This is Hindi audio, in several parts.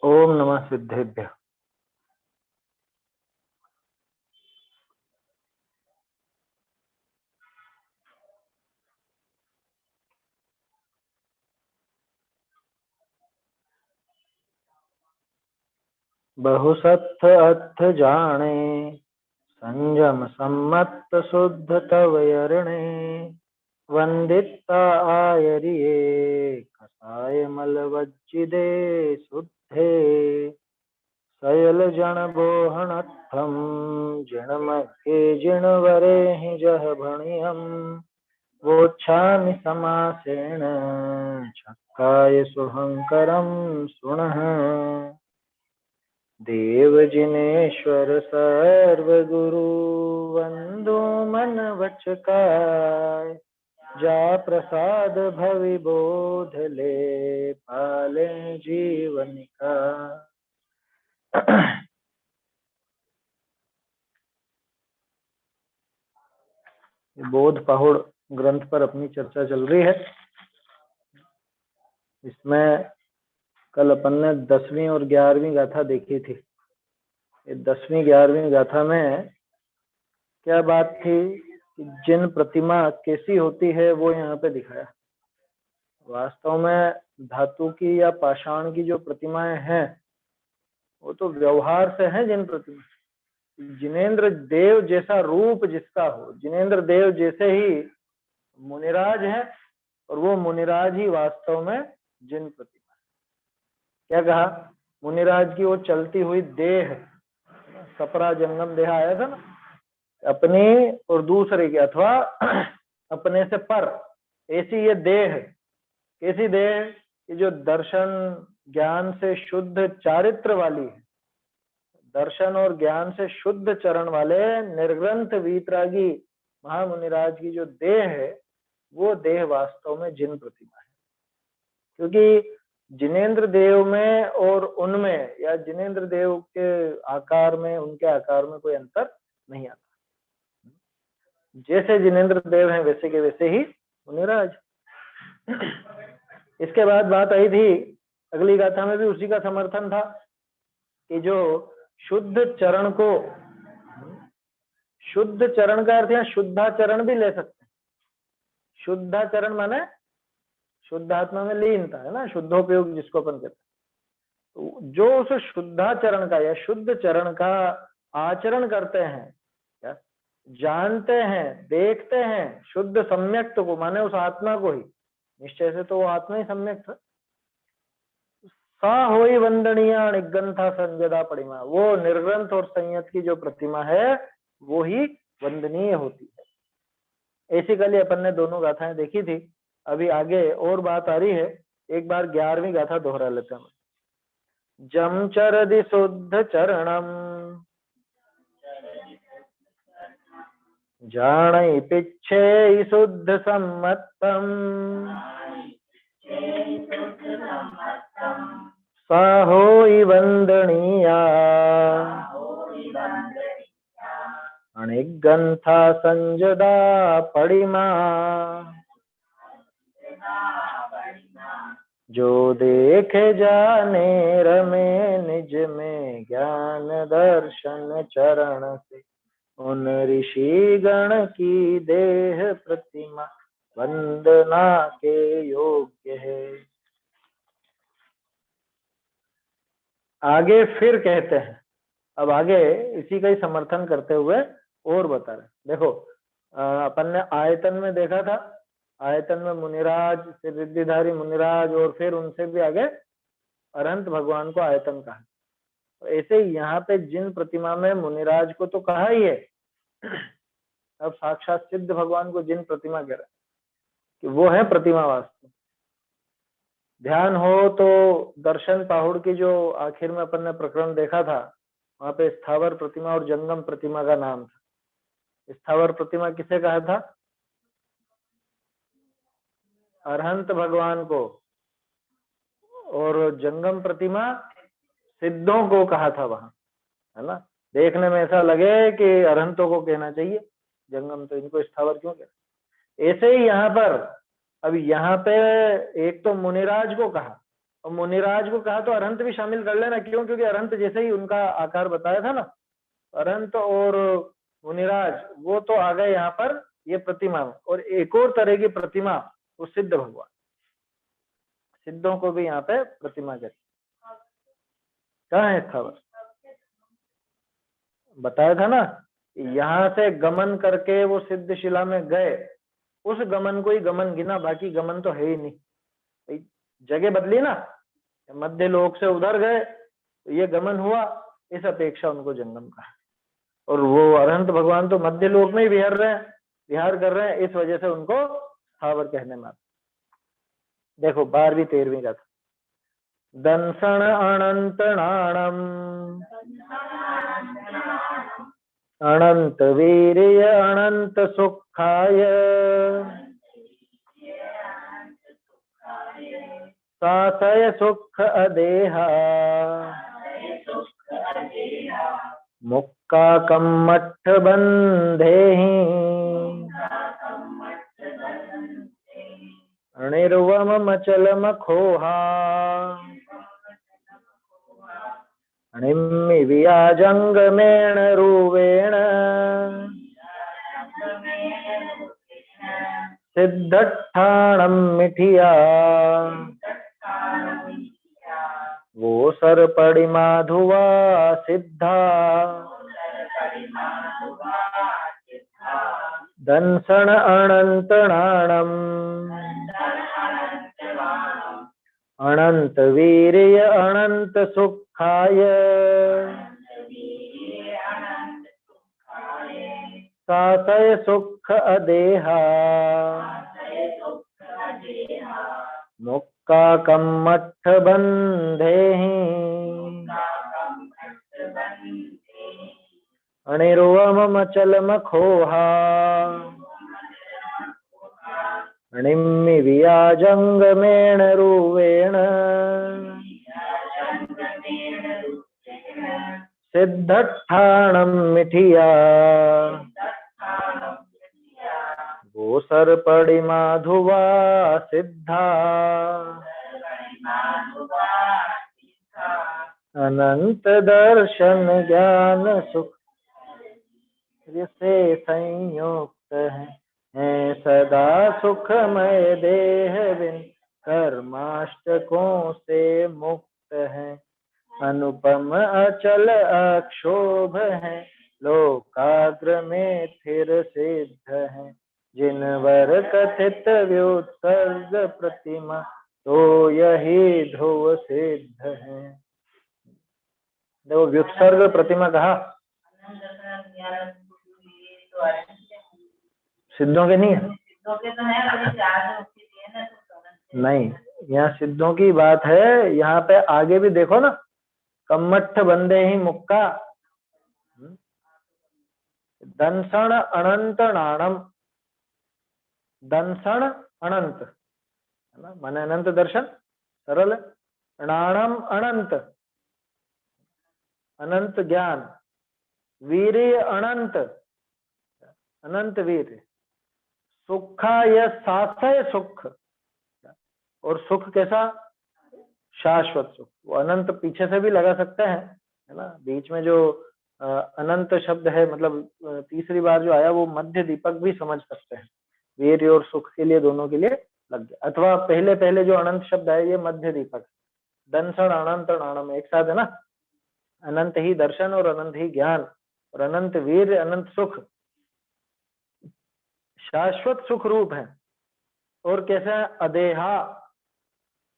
ओम नमः सिद्धेभ्य। बहुसत्थ अर्थ जाने, संयम सम्मत शुद्ध तव यरणे। वंदिता आयरिये कसाय मल वज्जिदे शुद्धे। सयल जन बोहणत्थम जिणमग्गे जिणवरे हि जह भणियम। वोच्छामि समासेन छक्काय शुभंकरं सुनः। देव जिनेश्वर सर्वगुरु वंदो मन वचकाय। जा प्रसाद भवि बोध ले पाले जीवन का। बोध पहुड़ ग्रंथ पर अपनी चर्चा चल रही है। इसमें कल अपन ने 10वीं और 11वीं गाथा देखी थी। ये 10वीं 11वीं गाथा में क्या बात थी कि जिन प्रतिमा कैसी होती है वो यहाँ पे दिखाया। वास्तव में धातु की या पाषाण की जो प्रतिमाएं हैं वो तो व्यवहार से हैं। जिन प्रतिमा जिनेंद्र देव जैसा रूप जिसका हो, जिनेंद्र देव जैसे ही मुनिराज है और वो मुनिराज ही वास्तव में जिन प्रतिमा। क्या कहा? मुनिराज की वो चलती हुई देह, सपरा जंगम देह आया था ना, अपने और दूसरे के अथवा अपने से पर, ऐसी ये देह। कैसी देह कि जो दर्शन ज्ञान से शुद्ध चारित्र वाली है। दर्शन और ज्ञान से शुद्ध चरण वाले निर्ग्रंथ वीतरागी महामुनिराज की जो देह है वो देह वास्तव में जिन प्रतिमा है। क्योंकि जिनेंद्र देव में और उनमें या जिनेंद्र देव के आकार में उनके आकार में कोई अंतर नहीं आता। जैसे जिनेंद्र देव हैं वैसे के वैसे ही मुनिराज। इसके बाद बात आई थी, अगली गाथा में भी उसी का समर्थन था कि जो शुद्ध चरण को, शुद्ध चरण का अर्थ यहाँ शुद्धाचरण भी ले सकते हैं। शुद्धाचरण माने शुद्धात्मा में लीनता है ना, शुद्धोपयोग जिसको अपन कहते हैं। तो जो उस शुद्धाचरण का या शुद्ध चरण का आचरण करते हैं, क्या जानते हैं, देखते हैं शुद्ध सम्यक्त को, माने उस आत्मा को ही, निश्चय से तो वो आत्मा ही सम्यक था। सा होई वंदनिया निग्रंथा संजदा परिमा। वो निर्ग्रंथ और संयत की जो प्रतिमा है वो ही वंदनीय होती है। ऐसी कल अपन ने दोनों गाथाएं देखी थी। अभी आगे और बात आ रही है। एक बार 11वीं गाथा दोहरा लेते हैं। जम चरदि शुद्ध चरणम जानै पिच्छे शुद्ध सम्मतम। सा होई वंदनीया अणिग्रंथा संजदा पडिमा। जो देखे जाने रमे निज में ज्ञान दर्शन चरण से। उन ऋषि गण की देह प्रतिमा वंदना के योग्य है। आगे फिर कहते हैं, अब आगे इसी का ही समर्थन करते हुए और बता रहे। देखो अपन ने आयतन में देखा था, आयतन में मुनिराज, फिर रिद्धिधारी मुनिराज और फिर उनसे भी आगे अरहंत भगवान को आयतन कहा। तो ऐसे ही यहाँ पे जिन प्रतिमा में मुनिराज को तो कहा ही है, अब साक्षात सिद्ध भगवान को जिन प्रतिमा कह रहे कि वो है प्रतिमा वास्तव। ध्यान हो तो दर्शन पाहुड़ की जो आखिर में अपन ने प्रकरण देखा था, वहां पे स्थावर प्रतिमा और जंगम प्रतिमा का नाम था। स्थावर प्रतिमा किसे कहा था? अरहंत भगवान को। और जंगम प्रतिमा सिद्धों को कहा था वहां, है ना। देखने में ऐसा लगे कि अरहंतों को कहना चाहिए, जंगम तो इनको स्थावर क्यों कहते। ऐसे ही यहाँ पर, अब यहाँ पे एक तो मुनिराज को कहा, और मुनिराज को कहा तो अरहंत भी शामिल कर लेना। क्यों? क्योंकि अरहंत जैसे ही उनका आकार बताया था ना, अरहंत और मुनिराज वो तो आ गए यहाँ पर ये प्रतिमा में। और एक और तरह की प्रतिमा, वो सिद्ध भगवान, सिद्धों को भी यहाँ पे प्रतिमा कहते। कहाँ है स्थावर? बताया था ना, यहाँ से गमन करके वो सिद्ध शिला में गए, उस गमन को ही गमन गिना, बाकी गमन तो है ही नहीं। जगह बदली ना, मध्य लोक से उधर गए तो ये गमन हुआ, इस अपेक्षा उनको जंगम कहा। और वो अरहंत भगवान तो मध्य लोक में ही विहार रहे हैं, विहार कर रहे हैं, इस वजह से उनको स्थावर कहने में। देखो 12वीं 13वीं का था। दंसण अनंत नाणम अनंत वीर्य अनंत सुखाय सासय सुख अदेहा मुक्का कम्मठ बंधेहि निर्वम मचल मखोहा निम्मिव्याजंगमेण रूवेण सिद्धठाणम मिठिया वो सरपड़ी माधुवा सिद्धा दंसण अनंत नाणम अनंत वीर्य अनंत सुखाय सासय सुख अदेहा मुक्का कम्मठ बंधेहि अनिर्वम मचल मखोहा निम्मि वियाजंगमेण रूवेण सिद्धठाणम मिठिया वो सरपड़ी माधुवा सिद्धा अनंत दर्शन ज्ञान सुख से संयुक्त है सदा सुखमय देह बिन कर्माष्टकों से मुक्त है अनुपम अचल अक्षोभ है लोकाग्र में स्थिर सिद्ध है जिनवर कथित व्युत्सर्ग प्रतिमा तो यही ध्रुव सिद्ध है। देखो व्युत्सर्ग प्रतिमा कहा, सिद्धों के नहीं है, नहीं, यहाँ सिद्धों की बात है। यहाँ पे आगे भी देखो ना, कम्मठ बंदे ही मुक्का दंसण अनंत नाणम, दंसण अनंत है ना, माने अनंत दर्शन सरल, नाणम अनंत अनंत ज्ञान, वीर्य अनंत अनंत वीर्य, सुखाय सासय सुख, और सुख कैसा? शाश्वत सुख। वो अनंत पीछे से भी लगा सकते हैं है ना, बीच में जो अनंत शब्द है, मतलब तीसरी बार जो आया वो मध्य दीपक भी समझ सकते हैं, वीर्य और सुख के लिए, दोनों के लिए लग गया। अथवा पहले पहले जो अनंत शब्द है ये मध्य दीपक, दंसण अनंत नाणम एक साथ है ना, अनंत ही दर्शन और अनंत ही ज्ञान और अनंत वीर्य अनंत सुख, शाश्वत सुख रूप है। और कैसा है? अदेहा,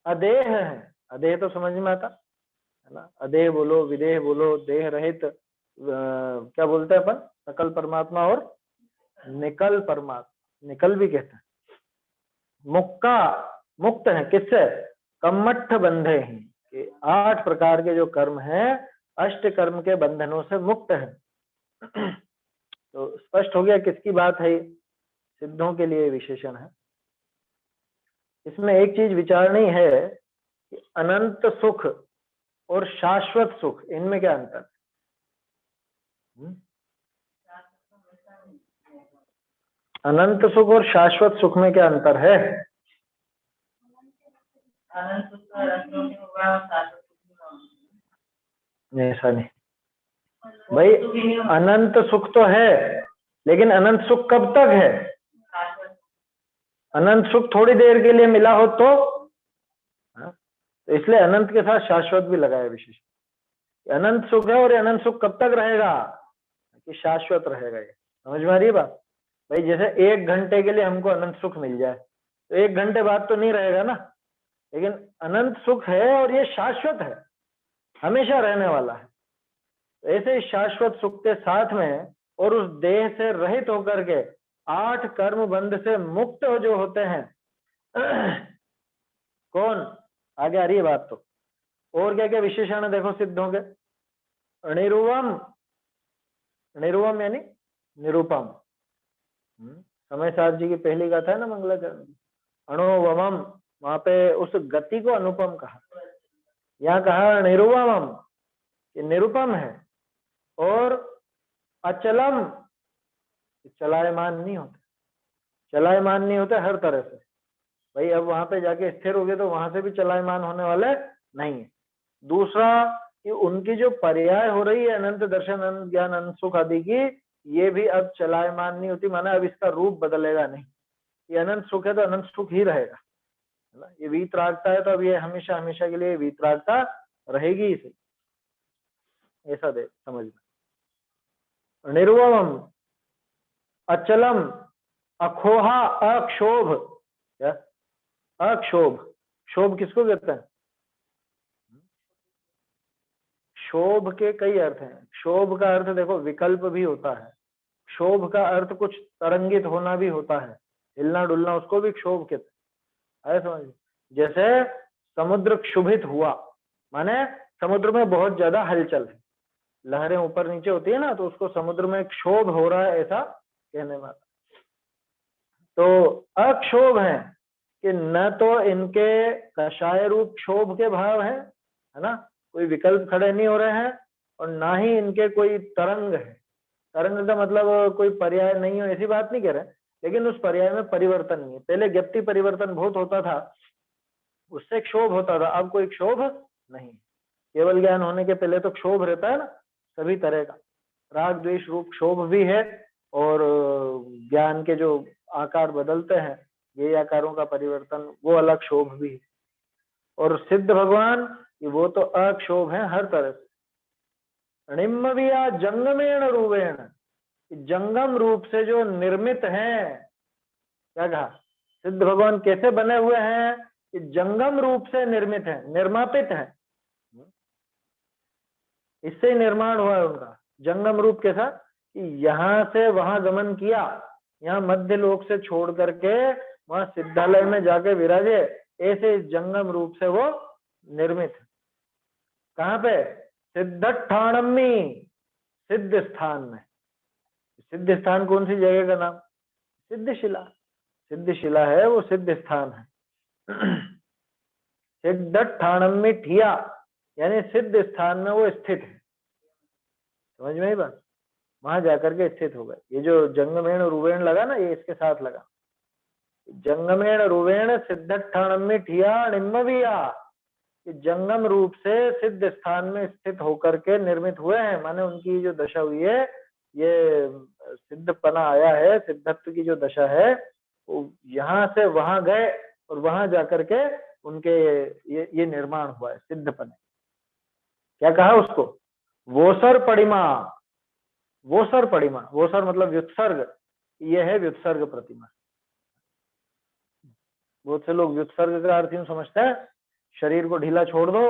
अदेह है, अदेह तो समझ में आता है ना, अदेह बोलो, विदेह बोलो, देह रहित क्या बोलते हैं अपन, सकल परमात्मा और निकल परमात्मा, निकल भी कहते हैं। मुक्का, मुक्त है किससे? कम्मठ बंधे हैं, कि 8 प्रकार के जो कर्म हैं, अष्ट कर्म के बंधनों से मुक्त है। तो स्पष्ट हो गया किसकी बात है, सिद्धों के लिए विशेषण है। इसमें एक चीज विचारनी है कि अनंत सुख और शाश्वत सुख, इनमें क्या अंतर है? अनंत सुख और शाश्वत सुख में क्या अंतर है? ऐसा नहीं भाई, अनंत सुख तो है, लेकिन अनंत सुख कब तक है? अनंत सुख थोड़ी देर के लिए मिला हो तो, हाँ? तो इसलिए अनंत के साथ शाश्वत भी लगाया विशेष। अनंत सुख है और ये अनंत सुख कब तक रहेगा? कि शाश्वत रहेगा। ये समझ में आ रही है बात? भाई जैसे 1 घंटे के लिए हमको अनंत सुख मिल जाए तो 1 घंटे बाद तो नहीं रहेगा ना, लेकिन अनंत सुख है और ये शाश्वत है, हमेशा रहने वाला है। ऐसे शाश्वत सुख के साथ में और उस देह से रहित होकर के 8 कर्म बंध से मुक्त जो होते हैं कौन? आगे आ रही है बात। तो और क्या क्या विशेषण देखो सिद्ध होंगे। अनिरुवम, निरुवम यानी निरूपम। समय सार जी की पहली गाथा है ना मंगलाचरण। अणुवमम, वहां पे उस गति को अनुपम कहा, यहाँ कहा निरुवमम, ये निरुपम है। और अचलम, चलायमान नहीं होते, चलायमान नहीं होते हर तरह से। भाई अब वहां पे जाके स्थिर हो गए तो वहां से भी चलायमान होने वाले नहीं है। दूसरा कि उनकी जो पर्याय हो रही है अनंत दर्शन, अनंत ज्ञान, अनंत सुख आदि की, ये भी अब चलायमान नहीं होती, माना अब इसका रूप बदलेगा नहीं। ये अनंत सुख है तो अनंत सुख ही रहेगा, है ना। ये वीतरागता है तो अब ये हमेशा हमेशा के लिए वीतरागता रहेगी ही सही, ऐसा दे समझना। निर्वम, अचलम, अखोहा, अक्षोभ। क्या? अक्षोभ। क्षोभ किसको कहते हैं? क्षोभ के कई अर्थ हैं। क्षोभ का अर्थ देखो विकल्प भी होता है, क्षोभ का अर्थ कुछ तरंगित होना भी होता है, हिलना डुलना, उसको भी क्षोभ कहते हैं। समझ? जैसे समुद्र क्षुभित हुआ, माने समुद्र में बहुत ज्यादा हलचल है, लहरें ऊपर नीचे होती है ना, तो उसको समुद्र में क्षोभ हो रहा है, ऐसा कहने वाला। तो अक्षोभ है कि न तो इनके कषाय रूप क्षोभ के भाव है ना, कोई विकल्प खड़े नहीं हो रहे हैं, और ना ही इनके कोई तरंग है। तरंग का मतलब कोई पर्याय नहीं हो, ऐसी बात नहीं कह रहे, लेकिन उस पर्याय में परिवर्तन नहीं है। पहले ज्ञप्ति परिवर्तन बहुत होता था, उससे क्षोभ होता था, अब कोई क्षोभ नहीं। केवल ज्ञान होने के पहले तो क्षोभ रहता है ना सभी तरह का, राग द्वेष रूप क्षोभ भी है, और ज्ञान के जो आकार बदलते हैं, ये आकारों का परिवर्तन, वो अलग क्षोभ भी है। और सिद्ध भगवान वो तो अक्षोभ है हर तरह से। निम्मविया जंगमेण रूपेण, जंगम रूप से जो निर्मित है। क्या कहा? सिद्ध भगवान कैसे बने हुए हैं? कि जंगम रूप से निर्मित है, निर्मापित है, इससे ही निर्माण हुआ है उनका। जंगम रूप कैसा? कि यहां से वहां गमन किया, यहाँ मध्य लोक से छोड़ करके वहां सिद्धालय में जाके विराजे, ऐसे जंगम रूप से वो निर्मित है। कहाँ पे? सिद्धठाणम्मी, सिद्ध स्थान में। सिद्ध स्थान कौन सी जगह का नाम? सिद्धशिला। सिद्धशिला है वो, सिद्ध स्थान है। सिद्धठाणम्मी ठिया, यानी सिद्ध स्थान में वो स्थित है। समझ में आई बात? वहां जाकर के स्थित हो गए। ये जो जंगमेण रुवेण लगा ना, ये इसके साथ लगा। जंगमेण रुवेण सिद्धठाणम्मी ठिया निम्मविया, जंगम रूप से सिद्ध स्थान में स्थित होकर के निर्मित हुए हैं, माने उनकी जो दशा हुई है, ये सिद्धपना आया है, सिद्धत्व की जो दशा है, वो यहाँ से वहां गए और वहां जाकर के उनके ये निर्माण हुआ है सिद्धपने। क्या कहा उसको? वोसर पड़िमा। वोसर पड़िमा, वोसर मतलब व्युत्सर्ग, ये है व्युत्सर्ग प्रतिमा। बहुत से लोग व्युत्सर्ग का अर्थ यूं समझते हैं, शरीर को ढीला छोड़ दो,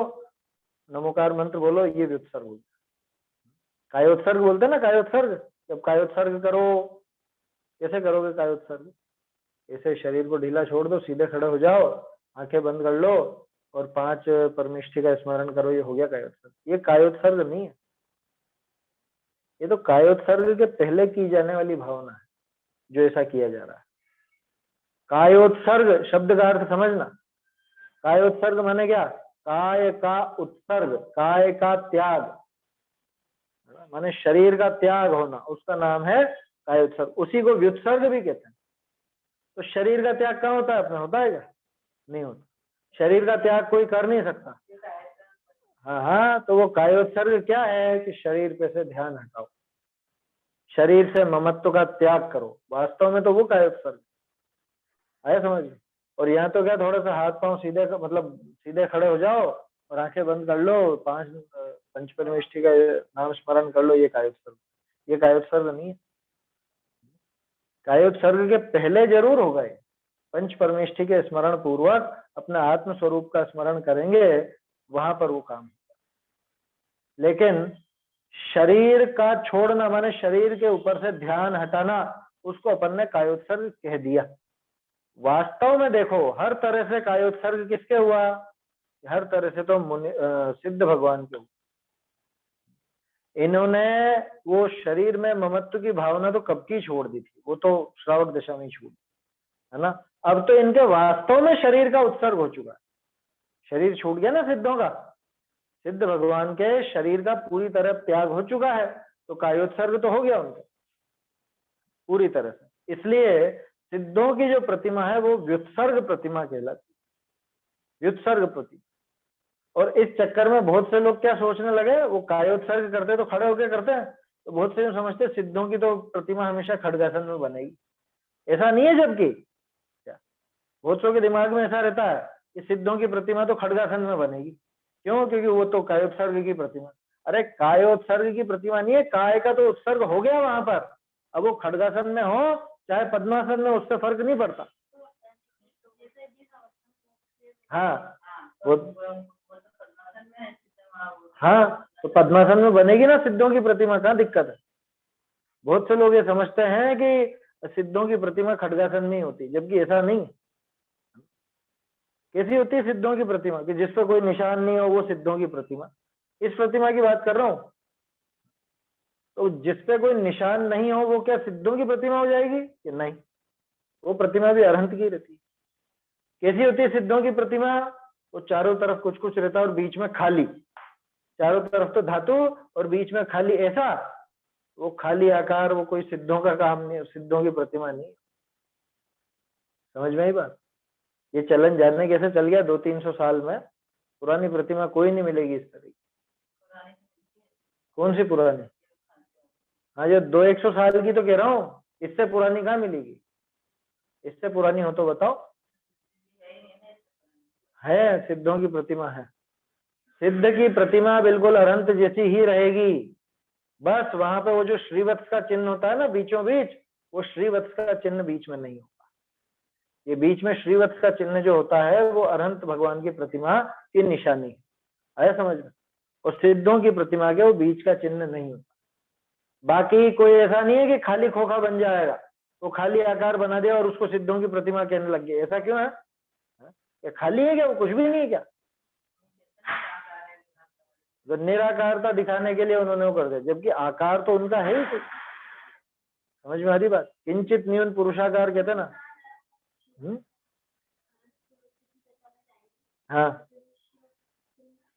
नमोकार मंत्र बोलो, ये व्युत्सर्ग होता है। कायोत्सर्ग बोलते हैं ना, कायोत्सर्ग, जब कायोत्सर्ग करो, कैसे करोगे कायोत्सर्ग? ऐसे शरीर को ढीला छोड़ दो, सीधे खड़े हो जाओ, आंखें बंद कर लो और 5 परमेष्ठी का स्मरण करो, ये हो गया कायोत्सर्ग। ये कायोत्सर्ग नहीं है, ये तो कायोत्सर्ग के पहले की जाने वाली भावना है, जो ऐसा किया जा रहा है। कायोत्सर्ग शब्द का अर्थ समझना। कायोत्सर्ग माने क्या? काय का उत्सर्ग, काय का त्याग, माने शरीर का त्याग होना, उसका नाम है कायोत्सर्ग। उसी को व्युत्सर्ग भी कहते हैं। तो शरीर का त्याग कहाँ होता है? अपने होता है क्या? नहीं होता। शरीर का त्याग कोई कर नहीं सकता। हाँ हाँ, तो वो कायोत्सर्ग क्या है कि शरीर पे से ध्यान हटाओ, शरीर से ममत्व का त्याग करो, वास्तव में तो वो कायोत्सर्ग आया समझ में। और यहाँ तो क्या, थोड़ा सा हाथ पांव सीधे मतलब सीधे खड़े हो जाओ और आंखें बंद कर लो, पंच परमेष्ठी का नाम स्मरण कर लो, ये कायोत्सर्ग, ये कायोत्सर्ग नहीं है। कायोत्सर्ग के पहले जरूर होगा ये, पंच परमेष्ठी के स्मरण पूर्वक अपने आत्म स्वरूप का स्मरण करेंगे, वहां पर वो काम। लेकिन शरीर का छोड़ना माने शरीर के ऊपर से ध्यान हटाना, उसको अपन ने कायोत्सर्ग कह दिया। वास्तव में देखो, हर तरह से कायोत्सर्ग किसके हुआ, हर तरह से तो सिद्ध भगवान के हुआ। इन्होंने वो शरीर में ममत्व की भावना तो कब की छोड़ दी थी, वो तो श्रावक दशा में छोड़ दी, है ना। अब तो इनके वास्तव में शरीर का उत्सर्ग हो चुका है, शरीर छूट गया ना सिद्धों का, सिद्ध भगवान के शरीर का पूरी तरह त्याग हो चुका है, तो कायोत्सर्ग तो हो गया उनका पूरी तरह से। इसलिए सिद्धों की जो प्रतिमा है वो व्युत्सर्ग प्रतिमा कहलाती है, व्युत्सर्ग प्रतिमा। और इस चक्कर में बहुत से लोग क्या सोचने लगे, वो कायोत्सर्ग करते तो खड़े होकर करते हैं, तो बहुत से समझते सिद्धों की तो प्रतिमा हमेशा खड्गासन में बनेगी। ऐसा नहीं है, जबकि क्या बहुत से के दिमाग में ऐसा रहता है कि सिद्धों की प्रतिमा तो खड्गासन में बनेगी। क्यों? क्योंकि वो तो कायोत्सर्ग की प्रतिमा। अरे कायोत्सर्ग की प्रतिमा नहीं है, काय का तो उत्सर्ग हो गया वहां पर। अब वो खड्गासन में हो चाहे पद्मासन में, उससे फर्क नहीं पड़ता। हाँ वो, हाँ तो पद्मासन में बनेगी ना सिद्धों की प्रतिमा, कहाँ दिक्कत है। बहुत से लोग ये समझते हैं कि सिद्धों की प्रतिमा खड्गासन में ही होती, जबकि ऐसा नहीं। कैसी होती है सिद्धों की प्रतिमा कि जिस पर कोई निशान नहीं हो, वो सिद्धों की प्रतिमा। इस प्रतिमा की बात कर रहा हूं। तो जिस पे कोई निशान नहीं हो वो क्या सिद्धों की प्रतिमा हो जाएगी कि नहीं? वो प्रतिमा भी अरहंत की रहती है। कैसी होती है सिद्धों की प्रतिमा? वो चारों तरफ कुछ कुछ रहता है और बीच में खाली, चारों तरफ तो धातु और बीच में खाली, ऐसा वो खाली आकार, वो कोई सिद्धों का काम नहीं, सिद्धों की प्रतिमा नहीं। समझ में आई बात? ये चलन जानने कैसे चल गया 200-300 साल में, पुरानी प्रतिमा कोई नहीं मिलेगी इस तरह की। कौन सी पुरानी? हाँ जो 200-100 साल की तो कह रहा हूँ, इससे पुरानी कहाँ मिलेगी? इससे पुरानी हो तो बताओ। है, सिद्धों की प्रतिमा है। सिद्ध की प्रतिमा बिल्कुल अनंत जैसी ही रहेगी, बस वहां पे वो जो श्रीवत्स का चिन्ह होता है ना बीचों बीच, वो श्रीवत्स का चिन्ह बीच में नहीं होगा। ये बीच में श्रीवत्स का चिन्ह जो होता है वो अनंत भगवान की प्रतिमा की निशानी आया समझ में। और सिद्धों की प्रतिमा के वो बीच का चिन्ह नहीं होता। बाकी कोई ऐसा नहीं है कि खाली खोखा बन जाएगा, वो खाली आकार बना दिया और उसको सिद्धों की प्रतिमा कहने लग गए, ऐसा क्यों है? ये खाली है क्या? वो कुछ भी नहीं है क्या? तो निराकारता दिखाने के लिए उन्होंने वो कर दिया, जबकि आकार तो उनका है ही कुछ। समझ में आ रही बात? किंचित न्यून पुरुषाकार कहते ना। हाँ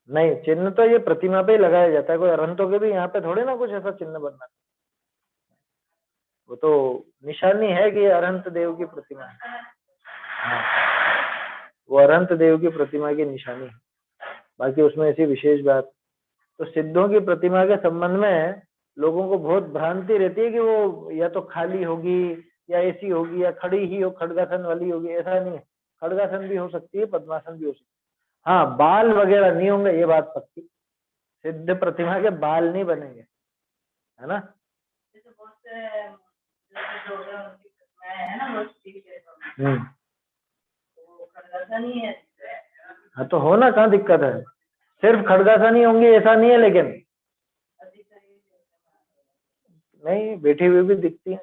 नहीं, चिन्ह तो ये प्रतिमा पे ही लगाया जाता है, कोई अरहंतों के भी यहाँ पे थोड़े ना कुछ ऐसा चिन्ह बनना, वो तो निशानी है कि अरहंत देव की प्रतिमा है। हाँ वो अरहंत देव की प्रतिमा की निशानी है, बाकी उसमें ऐसी विशेष बात। तो सिद्धों की प्रतिमा के संबंध में लोगों को बहुत भ्रांति रहती है कि वो या तो खाली होगी या ऐसी होगी या खड़ी ही हो, खड्गासन वाली होगी, ऐसा नहीं है। खड्गासन भी हो सकती है, पद्मासन भी हो सकती है। हाँ बाल वगैरह नहीं होंगे, ये बात पक्की। सिद्ध प्रतिमा के बाल नहीं बनेंगे, है ना। हाँ तो हो ना, कहाँ दिक्कत है? सिर्फ खड्गासन ही होंगी ऐसा नहीं है, लेकिन नहीं बैठी हुई भी दिखती है,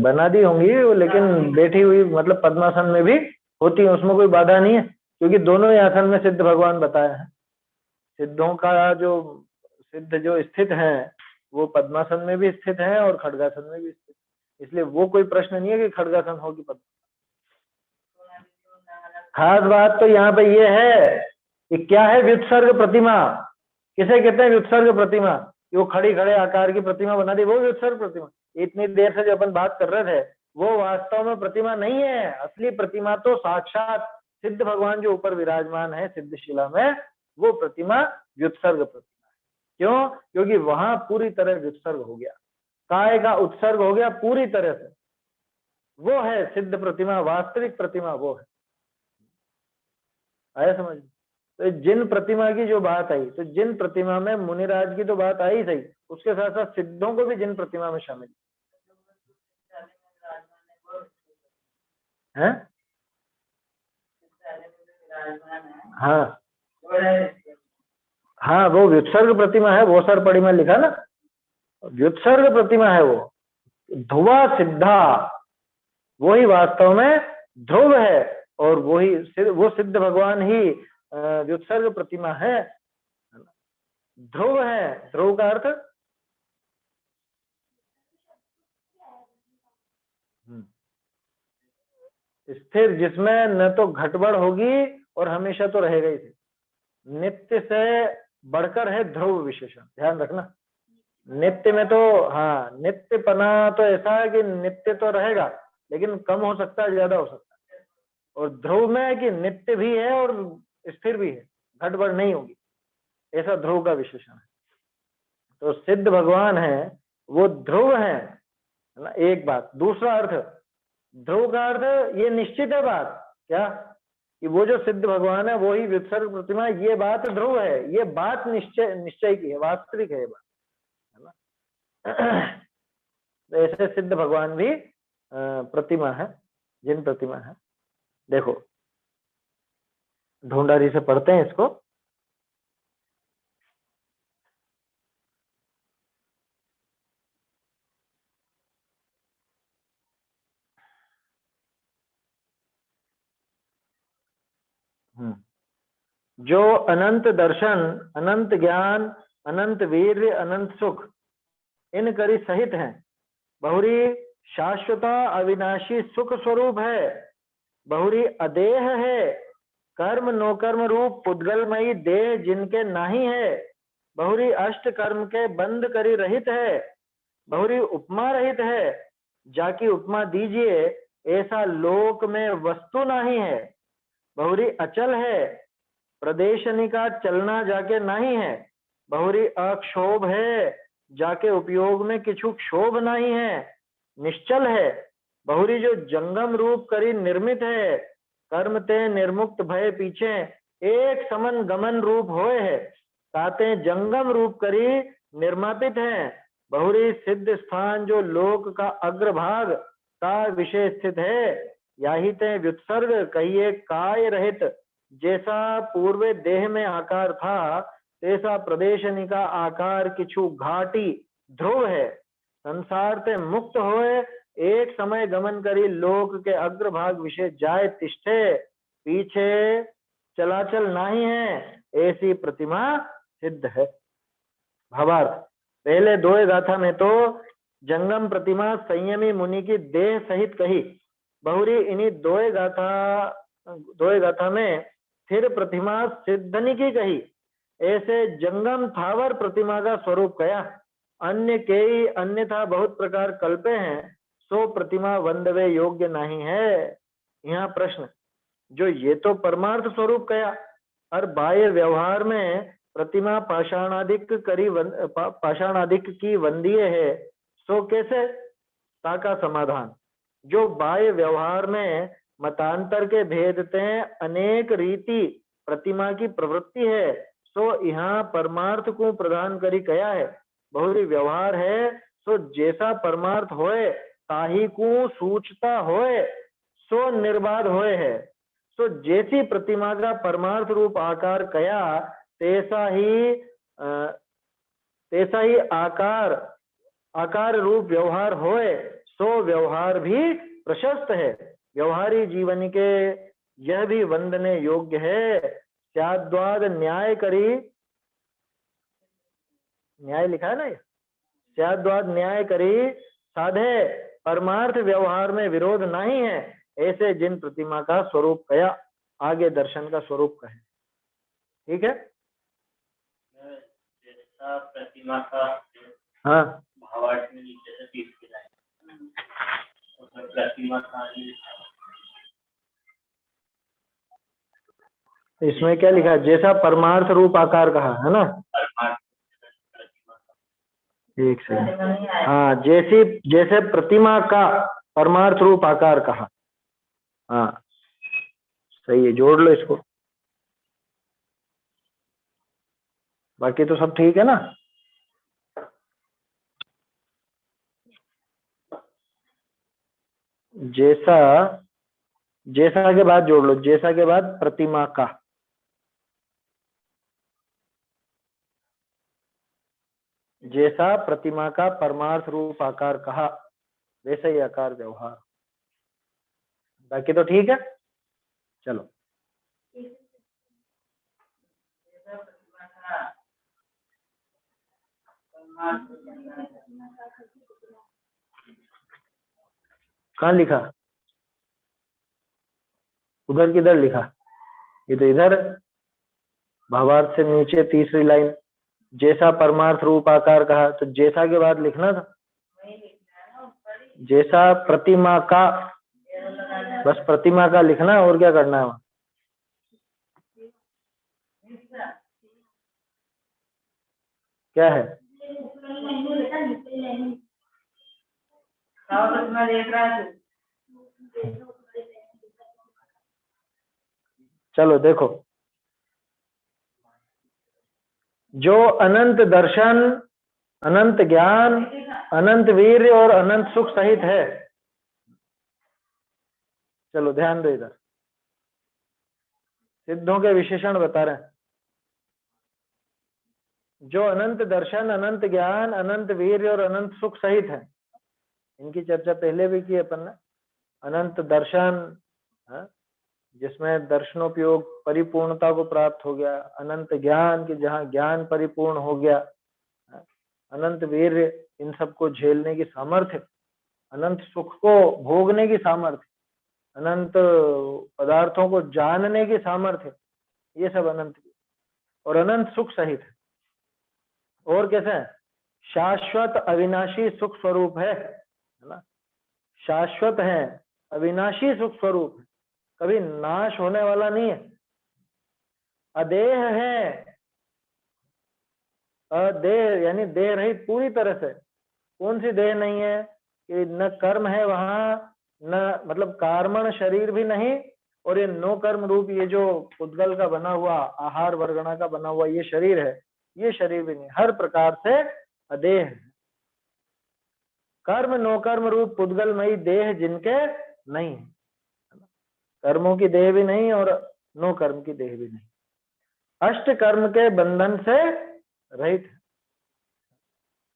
बना दी होंगी वो, लेकिन बैठी हुई मतलब पद्मासन में भी होती है, उसमें कोई बाधा नहीं है, क्योंकि दोनों ही आसन में सिद्ध भगवान बताए हैं। सिद्धों का जो सिद्ध जो स्थित है वो पद्मासन में भी स्थित है और खड्गासन में भी स्थित, इसलिए वो कोई प्रश्न नहीं है कि खड्गासन हो कि पद्मासन। खास बात तो यहाँ पे ये है कि क्या है व्युत्सर्ग प्रतिमा, किसे कहते हैं व्युत्सर्ग प्रतिमा? वो खड़ी खड़े आकार की प्रतिमा बना दी, वो व्युत्सर्ग प्रतिमा। इतनी देर से जो अपन बात कर रहे थे वो वास्तव में प्रतिमा नहीं है। असली प्रतिमा तो साक्षात सिद्ध भगवान जो ऊपर विराजमान है सिद्धशिला में, वो प्रतिमा व्युत्सर्ग प्रतिमा है। क्यों? क्योंकि वहां पूरी तरह व्युत्सर्ग हो गया, काय का उत्सर्ग हो गया पूरी तरह से। वो है सिद्ध प्रतिमा, वास्तविक प्रतिमा वो है। आया समझ? तो जिन प्रतिमा की जो बात आई, तो जिन प्रतिमा में मुनिराज की तो बात आई सही, उसके साथ साथ सिद्धों को भी जिन प्रतिमा में शामिल है। हाँ हाँ, वो व्युत्सर्ग प्रतिमा है, वो सर पड़ी में लिखा ना, व्युत्सर्ग प्रतिमा है वो। ध्रुवा सिद्धा, वही वास्तव में ध्रुव है, और वही वो सिद्ध भगवान ही व्युत्सर्ग प्रतिमा है। ध्रुव है, ध्रुव का अर्थ स्थिर, जिसमें न तो घटबड़ होगी और हमेशा तो रहेगा ही। नित्य से बढ़कर है ध्रुव विशेषण, ध्यान रखना। नित्य में तो, हाँ, नित्य पना तो ऐसा है कि नित्य तो रहेगा, लेकिन कम हो सकता है, ज्यादा हो सकता है। और ध्रुव में है कि नित्य भी है और स्थिर भी है, घटबड़ नहीं होगी, ऐसा ध्रुव का विशेषण है। तो सिद्ध भगवान है वो ध्रुव है ना, एक बात। दूसरा अर्थ, ध्रुव का अर्थ ये निश्चित है बात, क्या कि वो जो सिद्ध भगवान है वो ही व्युत्सर्ग प्रतिमा, ये बात ध्रुव है, ये बात निश्चय की है, वास्तविक है ये बात, है ना। तो ऐसे सिद्ध भगवान भी प्रतिमा है, जिन प्रतिमा है। देखो ढूंढारी से पढ़ते हैं इसको। जो अनंत दर्शन, अनंत ज्ञान, अनंत वीर्य, अनंत सुख इन करी सहित हैं, बहुरी शाश्वता अविनाशी सुख स्वरूप है, बहुरी अदेह है, कर्म नोकर्म रूप पुद्गलमयी देह जिनके नाही है, बहुरी अष्ट कर्म के बंद करी रहित है, बहुरी उपमा रहित है, जाकी उपमा दीजिए ऐसा लोक में वस्तु नहीं है, बहुरी अचल है, प्रदेशनी का चलना जाके नहीं है, बहुरी अक्षोभ है, जाके उपयोग में किछु क्षोभ नहीं है, निश्चल है, बहुरी जो जंगम रूप करी निर्मित है, कर्म ते निर्मुक्त भय पीछे एक समन गमन रूप होए है, ताते जंगम रूप करी निर्मापित है, बहुरी सिद्ध स्थान जो लोक का अग्रभाग का विषय स्थित है, याही ते व्युत्सर्ग कहिए काय रहित, जैसा पूर्व देह में आकार था तैसा प्रदेशनी का आकार किछु घाटी ध्रुव है, संसार से मुक्त होए एक समय गमन करी लोक के अग्रभाग विषय जाए तिष्ठे, पीछे चलाचल नहीं है, ऐसी प्रतिमा सिद्ध है। भावार्थ, पहले दो गाथा में तो जंगम प्रतिमा संयमी मुनि की देह सहित कही, बहुरी इन्हीं दो गाथा में स्थिर प्रतिमा सिद्धनी की कही, ऐसे जंगम थावर प्रतिमा का स्वरूप कया, अन्य कई अन्यथा बहुत प्रकार कल्पे हैं, सो प्रतिमा वंदवे योग्य नहीं है। यहाँ प्रश्न, जो ये तो परमार्थ स्वरूप कया, और बाह्य व्यवहार में प्रतिमा पाषाणादिक पाषाणादिक की वंदीय है, सो कैसे? ताका समाधान, जो बाह्य व्यवहार में मतांतर के भेदते अनेक रीति प्रतिमा की प्रवृत्ति है, सो यहाँ परमार्थ को प्रदान करी कया है, बहुरी व्यवहार है, सो जैसा परमार्थ होए ताही को सूचता होए, सो निर्बाध होए है, सो जैसी प्रतिमा का परमार्थ रूप आकार कया तैसा ही आकार रूप व्यवहार होए, सो व्यवहार भी प्रशस्त है, व्यवहारी जीवन के यह भी वंदने योग्य है, स्याद्वाद न्याय करी, न्याय लिखा है ना, ये स्याद्वाद न्याय करी साधे परमार्थ व्यवहार में विरोध नहीं है, ऐसे जिन प्रतिमा का स्वरूप कया, आगे दर्शन का स्वरूप कहे। ठीक है, प्रतिमा का हाँ भावार्थ में नीचे से इसमें क्या लिखा है? जैसा परमार्थ रूप आकार कहा है ना। एक सेकंड। हाँ, जैसे जैसे प्रतिमा का परमार्थ रूप आकार कहा। हाँ सही है, जोड़ लो इसको। बाकी तो सब ठीक है ना। जैसा, जैसा के बाद जोड़ लो, जैसा के बाद प्रतिमा का। जैसा प्रतिमा का परमार्थ रूप आकार कहा, वैसा ही आकार व्यवहार। बाकी तो ठीक है। चलो, कहाँ लिखा? उधर किधर लिखा? ये तो इधर भावार्थ से नीचे तीसरी लाइन, जैसा परमार्थ रूप आकार कहा, तो जैसा के बाद लिखना था जैसा प्रतिमा का, बस प्रतिमा का लिखना, और क्या करना है वहां? क्या है? चलो देखो, जो अनंत दर्शन, अनंत ज्ञान, अनंत वीर्य और अनंत सुख सहित है। चलो ध्यान दो, इधर सिद्धों के विशेषण बता रहे हैं। जो अनंत दर्शन, अनंत ज्ञान, अनंत वीर्य और अनंत सुख सहित है, इनकी चर्चा पहले भी की अपन ने। अनंत दर्शन, जिसमें दर्शनोपयोग परिपूर्णता को प्राप्त हो गया। अनंत ज्ञान, की जहाँ ज्ञान परिपूर्ण हो गया। अनंत वीर्य, इन सबको झेलने की सामर्थ्य। अनंत सुख को भोगने की सामर्थ्य। अनंत पदार्थों को जानने की सामर्थ्य, ये सब अनंत की। और अनंत सुख सहित है। और कैसे है? शाश्वत अविनाशी सुख स्वरूप है ना। शाश्वत है, अविनाशी सुख स्वरूप है, कभी नाश होने वाला नहीं है। अदेह है, अदेह यानी देह रहित पूरी तरह से। कौन सी देह नहीं है? कि न कर्म है वहां, न मतलब कार्मण शरीर भी नहीं, और ये नो कर्म रूप ये जो उद्गल का बना हुआ, आहार वर्गणा का बना हुआ ये शरीर है, ये शरीर भी नहीं। हर प्रकार से अदेह है। कर्म नो कर्म रूप पुद्गलमयी देह जिनके नहीं है। कर्मों की देह भी नहीं और नो कर्म की देह भी नहीं। अष्ट कर्म के बंधन से रहित।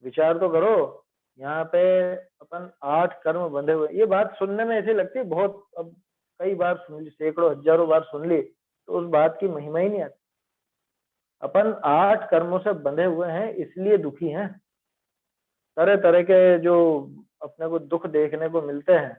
विचार तो करो, यहाँ पे अपन 8 कर्म बंधे हुए। ये बात सुनने में ऐसी लगती है बहुत, अब कई बार सुन ली, सैकड़ों हजारों बार सुन ली, तो उस बात की महिमा ही नहीं आती। अपन 8 कर्मों से बंधे हुए हैं, इसलिए दुखी हैं। तरह तरह के जो अपने को दुख देखने को मिलते हैं।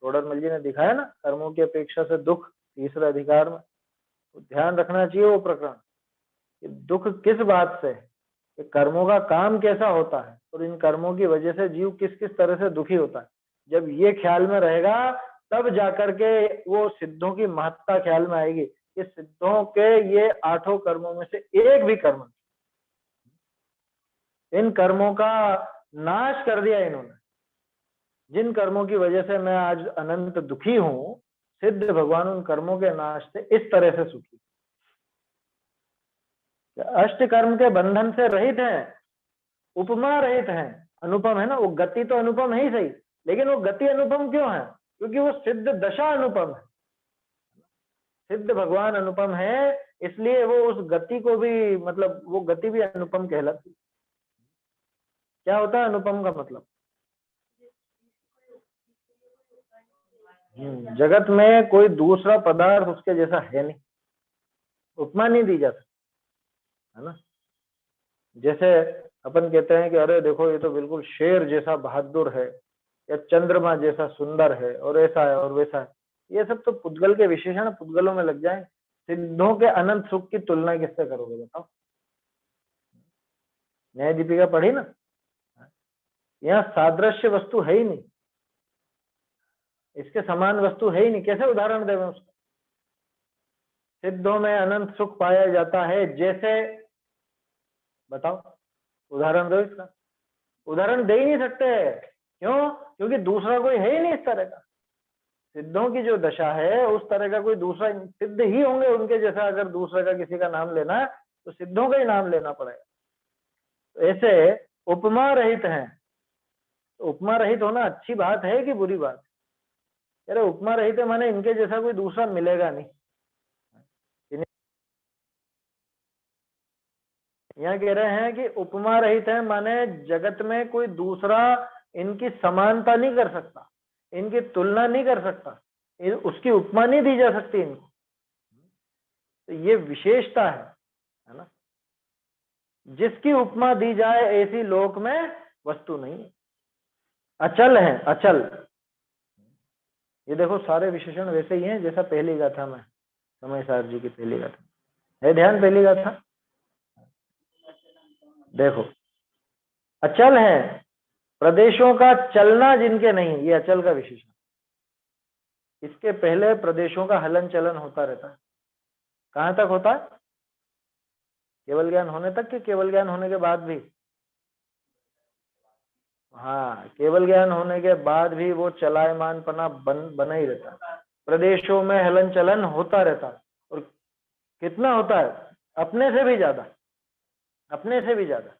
तोडरमल जी ने दिखाया ना, कर्मों की अपेक्षा से दुख तीसरे अधिकार में। तो ध्यान रखना चाहिए वो प्रकरण कि दुख किस बात से, कि कर्मों का काम कैसा होता है और इन कर्मों की वजह से जीव किस किस तरह से दुखी होता है। जब ये ख्याल में रहेगा तब जाकर के वो सिद्धों की महत्ता ख्याल में आएगी कि सिद्धों के ये 8 कर्मों में से एक भी कर्म, इन कर्मों का नाश कर दिया इन्होंने। जिन कर्मों की वजह से मैं आज अनंत दुखी हूं, सिद्ध भगवान उन कर्मों के नाश से इस तरह से सुखी। अष्ट कर्म के बंधन से रहित है, उपमा रहित है। अनुपम है ना, वो गति तो अनुपम है ही सही, लेकिन वो गति अनुपम क्यों है? क्योंकि वो सिद्ध दशा अनुपम है। सिद्ध भगवान अनुपम है, इसलिए वो उस गति को भी, मतलब वो गति भी अनुपम कहलाती। क्या होता है अनुपम का मतलब? जगत में कोई दूसरा पदार्थ उसके जैसा है नहीं, उपमा नहीं दी जा सकती, है ना। जैसे अपन कहते हैं कि अरे देखो ये तो बिल्कुल शेर जैसा बहादुर है, या चंद्रमा जैसा सुंदर है, और ऐसा है और वैसा है। ये सब तो पुद्गल के विशेषण पुद्गलों में लग जाए। सिद्धों के अनंत सुख की तुलना किससे करोगे बताओ? न्याय दीपिका पढ़ी ना, यहाँ सादृश्य वस्तु है ही नहीं। इसके समान वस्तु है ही नहीं, कैसे उदाहरण दें उसको। सिद्धों में अनंत सुख पाया जाता है, जैसे, बताओ उदाहरण दो इसका। उदाहरण दे ही नहीं सकते। क्यों? क्योंकि दूसरा कोई है ही नहीं इस तरह का। सिद्धों की जो दशा है उस तरह का कोई दूसरा, सिद्ध ही होंगे उनके जैसा। अगर दूसरे का किसी का नाम लेना है तो सिद्धों का ही नाम लेना पड़ेगा। तो ऐसे उपमा रहित हैं। तो उपमा रहित होना अच्छी बात है कि बुरी बात? अरे उपमा रहित है माने इनके जैसा कोई दूसरा मिलेगा नहीं। यहाँ कह रहे हैं कि उपमा रहित है माने जगत में कोई दूसरा इनकी समानता नहीं कर सकता, इनकी तुलना नहीं कर सकता, उसकी उपमा नहीं दी जा सकती इनको। तो ये विशेषता है ना। जिसकी उपमा दी जाए ऐसी लोक में वस्तु नहीं। अचल है, अचल। ये देखो सारे विशेषण वैसे ही हैं जैसा पहली गाथा में, समय सार जी की पहली गाथा है। ध्यान पहली गाथा देखो। अचल है, प्रदेशों का चलना जिनके नहीं, ये अचल का विशेषण। इसके पहले प्रदेशों का हलन चलन होता रहता है। कहां तक होता है? केवल ज्ञान होने तक कि केवल ज्ञान होने के बाद भी? हाँ, केवल ज्ञान होने के बाद भी वो चलायमानपना बना ही रहता है। प्रदेशों में हलन चलन होता रहता है। और कितना होता है? अपने से भी ज्यादा, अपने से भी ज्यादा।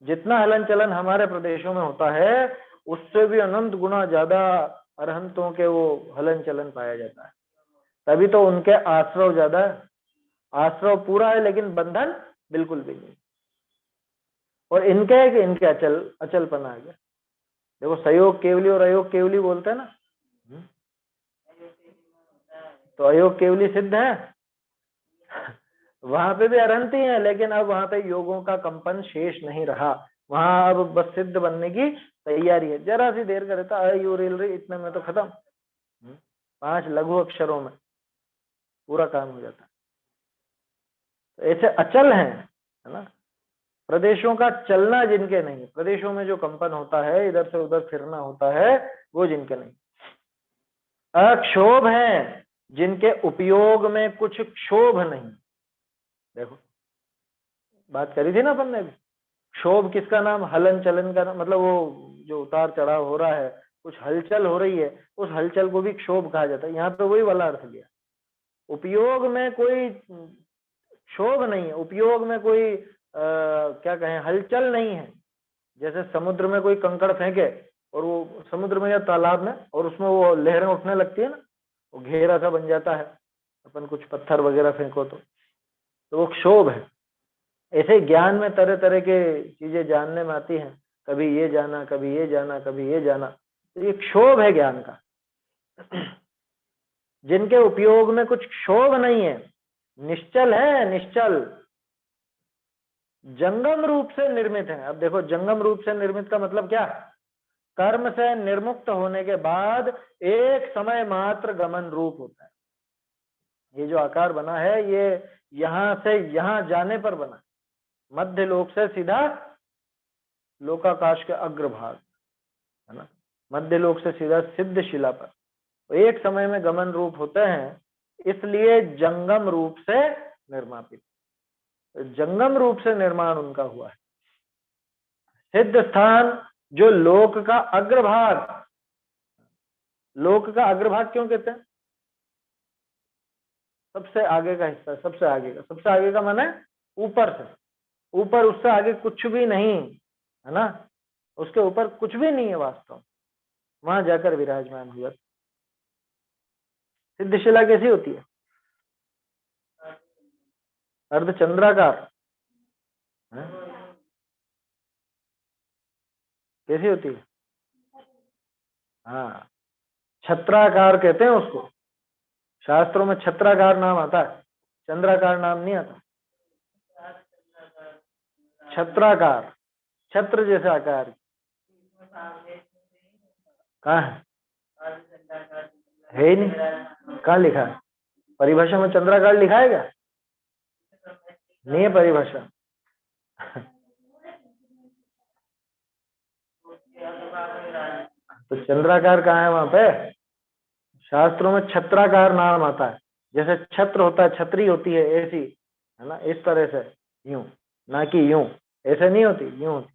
जितना हलन चलन हमारे प्रदेशों में होता है उससे भी अनंत गुना ज्यादा अरहंतों के वो हलन चलन पाया जाता है। तभी तो उनके आश्रव ज्यादा है। आश्रव पूरा है लेकिन बंधन बिल्कुल भी नहीं। और इनके अचल, अचलपना आ गया। देखो सहयोग केवली और अयोग केवली बोलते हैं ना। तो अयोग केवली सिद्ध है, वहां पे भी अरहंती है, लेकिन अब वहां पे योगों का कंपन शेष नहीं रहा। वहां अब बस सिद्ध बनने की तैयारी है। जरा सी देर का रहता है, यू रेल रे, इतने में तो खत्म। 5 लघु अक्षरों में पूरा काम हो जाता है। तो ऐसे अचल है ना। प्रदेशों का चलना जिनके नहीं, प्रदेशों में जो कंपन होता है, इधर से उधर फिरना होता है, वो जिनके नहीं। अक्षोभ है, जिनके उपयोग में कुछ क्षोभ नहीं। देखो बात करी थी ना अपन ने। क्षोभ किसका नाम? हलन चलन का नाम। मतलब वो जो उतार चढ़ाव हो रहा है, कुछ हलचल हो रही है, उस हलचल को भी क्षोभ कहा जाता है। यहाँ पे वही वाला अर्थ लिया। उपयोग में कोई क्षोभ नहीं है, उपयोग में कोई क्या कहें, हलचल नहीं है। जैसे समुद्र में कोई कंकड़ फेंके और वो समुद्र में या तालाब में, और उसमें वो लहरें उठने लगती है ना, वो घेरा सा बन जाता है। अपन कुछ पत्थर वगैरह फेंको तो वो क्षोभ है। ऐसे ज्ञान में तरह तरह के चीजें जानने में आती हैं। कभी ये जाना, कभी ये जाना, कभी ये जाना। तो ये क्षोभ है ज्ञान का। जिनके उपयोग में कुछ क्षोभ नहीं है, निश्चल है, निश्चल। जंगम रूप से निर्मित है। अब देखो जंगम रूप से निर्मित का मतलब क्या? कर्म से निर्मुक्त होने के बाद एक समय मात्र गमन रूप होता है। ये जो आकार बना है ये यहां से यहां जाने पर बना, मध्य लोक से सीधा लोकाकाश के अग्रभाग, है ना। मध्य लोक से सीधा सिद्ध शिला पर तो एक समय में गमन रूप होते हैं, इसलिए जंगम रूप से निर्मापित। जंगम रूप से निर्माण उनका हुआ है। सिद्ध स्थान जो लोक का अग्रभाग, लोक का अग्रभाग क्यों कहते हैं? सबसे आगे का हिस्सा, सबसे आगे का, सबसे आगे का माने ऊपर से, ऊपर उससे आगे कुछ भी नहीं, है ना। उसके ऊपर कुछ भी नहीं है वास्तव, वहां जाकर विराजमान हुआ। सिद्धशिला कैसी होती है? अर्धचंद्राकार। कैसी होती है? हाँ, छत्राकार कहते हैं उसको। शास्त्रों में छत्राकार नाम आता है, चंद्राकार नाम नहीं आता। छत्राकार, छत्र जैसे आकार। कहाँ है ही नहीं। कहाँ लिखा है? परिभाषा में चंद्राकार लिखा है क्या? नहीं है परिभाषा। तो चंद्राकार कहाँ है वहां पे? शास्त्रों में छत्राकार नाम आता है, जैसे छत्र होता है, छतरी होती है, ऐसी है ना, इस तरह से, यूं, ना कि यूं, ऐसे नहीं होती, यूं होती।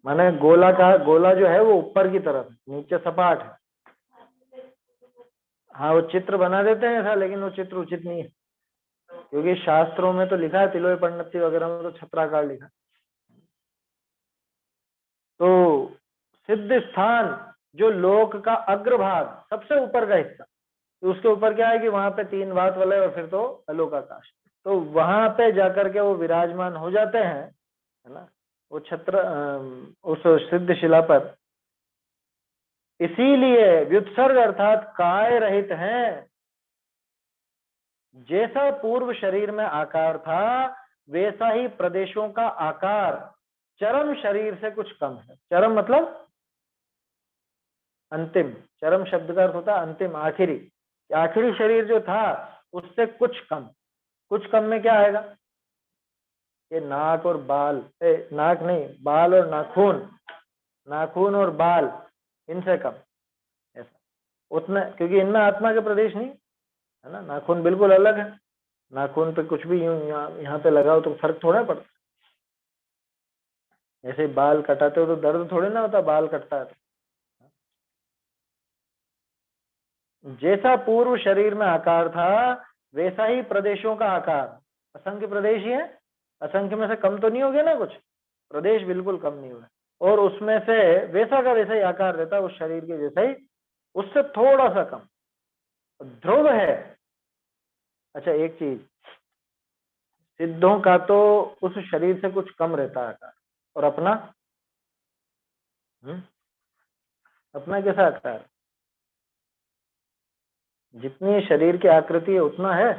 माने गोला का गोला जो है वो ऊपर की तरफ, नीचे सपाट है। हाँ, वो चित्र बना देते हैं ऐसा, लेकिन वो चित्र उचित नहीं है, क्योंकि शास्त्रों में तो लिखा है, तिलोय पंडित वगैरह में तो छत्राकार लिखा है। तो सिद्ध स्थान जो लोक का अग्रभाग, सबसे ऊपर का हिस्सा, तो उसके ऊपर क्या है कि वहां पे 3 वात वलय और फिर तो आलोक आकाश, तो वहां पे जाकर के वो विराजमान हो जाते हैं, है ना, वो छत्र उस सिद्ध शिला पर। इसीलिए व्युत्सर्ग अर्थात काय रहित हैं। जैसा पूर्व शरीर में आकार था, वैसा ही प्रदेशों का आकार चरम शरीर से कुछ कम है। चरम मतलब अंतिम, चरम शब्द का अर्थ होता है अंतिम, आखिरी। आखिरी शरीर जो था उससे कुछ कम। कुछ कम में क्या आएगा? ये नाक और बाल, नाक नहीं, बाल और नाखून, नाखून और बाल, इनसे कम, ऐसा उतना, क्योंकि इनमें आत्मा के प्रदेश नहीं है ना। नाखून बिल्कुल अलग है, नाखून पे कुछ भी यूं यहाँ पे लगाओ तो फर्क थोड़ा पड़ता। ऐसे बाल कटाते हो तो दर्द थोड़े ना होता, बाल कटता है तो। जैसा पूर्व शरीर में आकार था, वैसा ही प्रदेशों का आकार, असंख्य प्रदेश ही है, असंख्य में से कम तो नहीं हो गया ना कुछ, प्रदेश बिल्कुल कम नहीं हुआ, और उसमें से वैसा का वैसा ही आकार रहता है, उस शरीर के जैसा ही, उससे थोड़ा सा कम। ध्रुव है। अच्छा, एक चीज, सिद्धों का तो उस शरीर से कुछ कम रहता है आकार, और अपना अपना कैसा आकार? जितनी शरीर की आकृति है उतना है,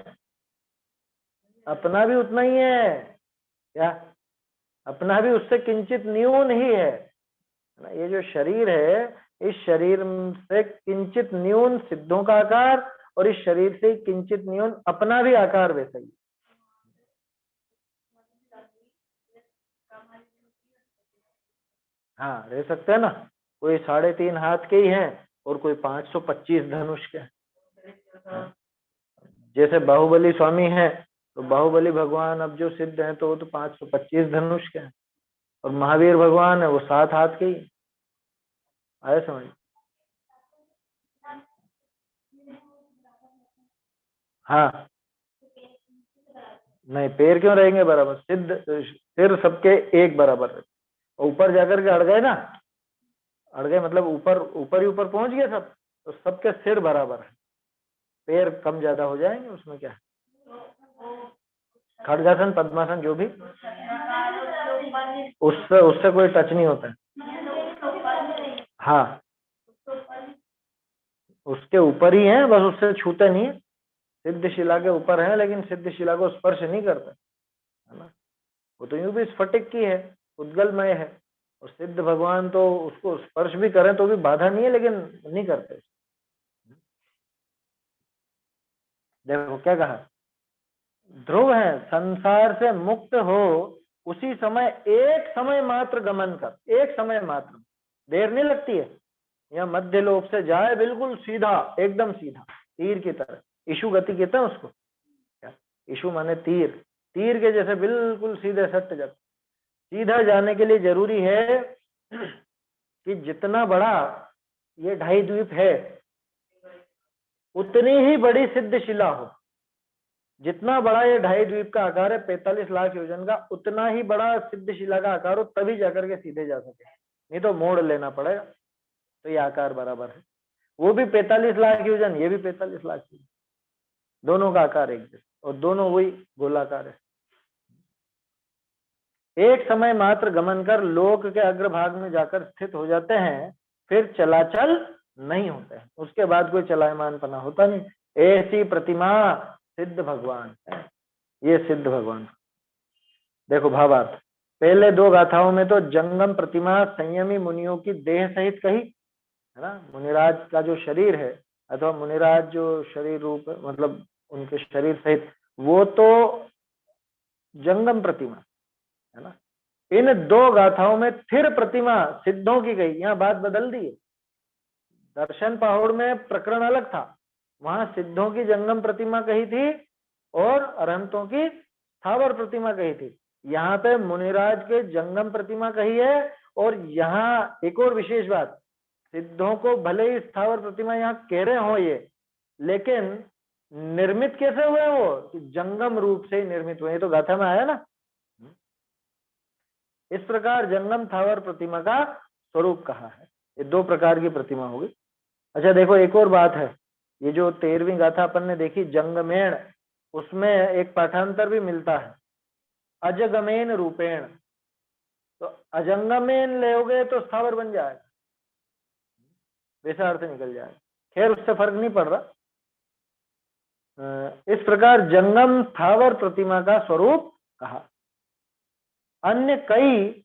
अपना भी उतना ही है क्या? अपना भी उससे किंचित न्यून ही है ना। ये जो शरीर है, इस शरीर से किंचित न्यून सिद्धों का आकार, और इस शरीर से किंचित न्यून अपना भी आकार वैसा ही। हाँ, रह सकते हैं ना, कोई 3.5 हाथ के ही हैं और कोई 525 धनुष के हैं। जैसे बाहुबली स्वामी है, तो बाहुबली भगवान अब जो सिद्ध हैं तो वो तो 525 धनुष के हैं, और महावीर भगवान है वो 7 हाथ के ही। आए समझ? हाँ, नहीं, पैर क्यों रहेंगे बराबर? सिद्ध सिर सबके एक बराबर है। ऊपर जाकर के अड़ गए ना, अड़ गए मतलब ऊपर ऊपर ही ऊपर पहुंच गए सब, तो सबके सिर बराबर है, पैर कम ज्यादा हो जाएंगे, उसमें क्या है। खड़गासन पद्मासन जो भी, उससे उससे कोई टच नहीं होता है। हाँ, उसके ऊपर ही है, बस उससे छूते नहीं है। सिद्ध शिला के ऊपर है, लेकिन सिद्ध शिला को स्पर्श नहीं करते, है ना। वो तो यूं भी स्फटिक की है, उद्गलमय है, और सिद्ध भगवान तो उसको स्पर्श भी करें तो भी बाधा नहीं है, लेकिन नहीं करते। देखो क्या कहा, ध्रुव है, संसार से मुक्त हो उसी समय एक समय मात्र गमन कर, एक समय मात्र, देर नहीं लगती है। या मध्य लोक से जाए बिल्कुल सीधा, एकदम सीधा, तीर की तरह, इशु गति कहते हैं उसको। क्या? इशु माने तीर, तीर के जैसे बिल्कुल सीधे सट जाते। सीधा जाने के लिए जरूरी है कि जितना बड़ा ये 2.5 द्वीप है, उतनी ही बड़ी सिद्ध शिला हो। जितना बड़ा ये 2.5 द्वीप का आकार है, 45 लाख योजन का, उतना ही बड़ा सिद्ध शिला का आकार हो, तभी जाकर के सीधे जा सके, नहीं तो मोड़ लेना पड़ेगा। तो ये आकार बराबर है, वो भी 45 लाख योजन, ये भी 45 लाख योजन, दोनों का आकार एक जैसा, और दोनों वही गोलाकार है। एक समय मात्र गमन कर लोक के अग्रभाग में जाकर स्थित हो जाते हैं, फिर चलाचल नहीं होते हैं, उसके बाद कोई चलायमान पना होता नहीं। ऐसी प्रतिमा सिद्ध भगवान है, ये सिद्ध भगवान। देखो भावार्थ, पहले 2 गाथाओं में तो जंगम प्रतिमा संयमी मुनियों की देह सहित कही, है ना। मुनिराज का जो शरीर है, अथवा मुनिराज जो शरीर रूप मतलब उनके शरीर सहित, वो तो जंगम प्रतिमा है ना। इन 2 गाथाओं में फिर प्रतिमा सिद्धों की गई, यहाँ बात बदल दी है। दर्शन पहाड़ में प्रकरण अलग था, वहां सिद्धों की जंगम प्रतिमा कही थी और अरहंतों की स्थावर प्रतिमा कही थी। यहाँ पे मुनिराज के जंगम प्रतिमा कही है। और यहाँ एक और विशेष बात, सिद्धों को भले ही स्थावर प्रतिमा यहाँ कह रहे हो ये, लेकिन निर्मित कैसे हुए वो, कि जंगम रूप से ही निर्मित हुए। ये तो गाथा में आया ना। इस प्रकार जंगम स्थावर प्रतिमा का स्वरूप कहा है। ये दो प्रकार की प्रतिमा होगी। अच्छा देखो, एक और बात है, ये जो 13वीं गाथा अपन ने देखी जंगमेण, उसमें एक पाठांतर भी मिलता है, अजगमेन रूपेण। तो अजंगमेन लेोगे तो स्थावर बन जाएगा, वैसा अर्थ निकल जाएगा। खैर उससे फर्क नहीं पड़ रहा। इस प्रकार जंगम स्थावर प्रतिमा का स्वरूप कहा। अन्य कई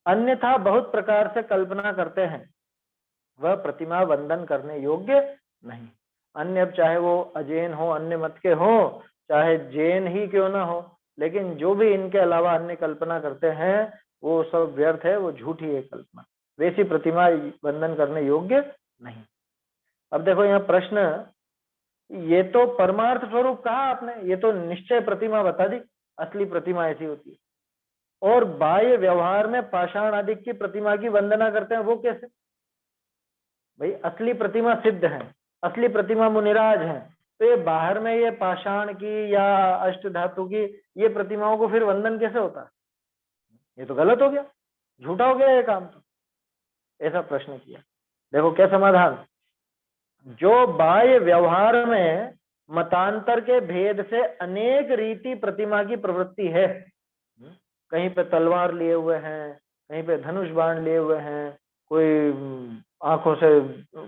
अन्यथा बहुत प्रकार से कल्पना करते हैं, वह प्रतिमा वंदन करने योग्य नहीं। अन्य, अब चाहे वो अजैन हो, अन्य मत के हो, चाहे जैन ही क्यों ना हो, लेकिन जो भी इनके अलावा अन्य कल्पना करते हैं वो सब व्यर्थ है, वो झूठी है कल्पना। वैसी प्रतिमा वंदन करने योग्य नहीं। अब देखो यहाँ प्रश्न, ये तो परमार्थ स्वरूप कहा आपने, ये तो निश्चय प्रतिमा बता दी, असली प्रतिमा ऐसी होती है। और बाह्य व्यवहार में पाषाण आदि की प्रतिमा की वंदना करते हैं, वो कैसे? भाई असली प्रतिमा सिद्ध है, असली प्रतिमा मुनिराज है, तो ये बाहर में ये पाषाण की या अष्ट धातु की ये प्रतिमाओं को फिर वंदन कैसे होता है? ये तो गलत हो गया, झूठा हो गया ये काम। तो ऐसा प्रश्न किया। देखो क्या समाधान, जो बाह्य व्यवहार में मतांतर के भेद से अनेक रीति प्रतिमा की प्रवृत्ति है, कहीं पे तलवार लिए हुए हैं, कहीं पे धनुष बाण लिए हुए हैं, कोई आंखों से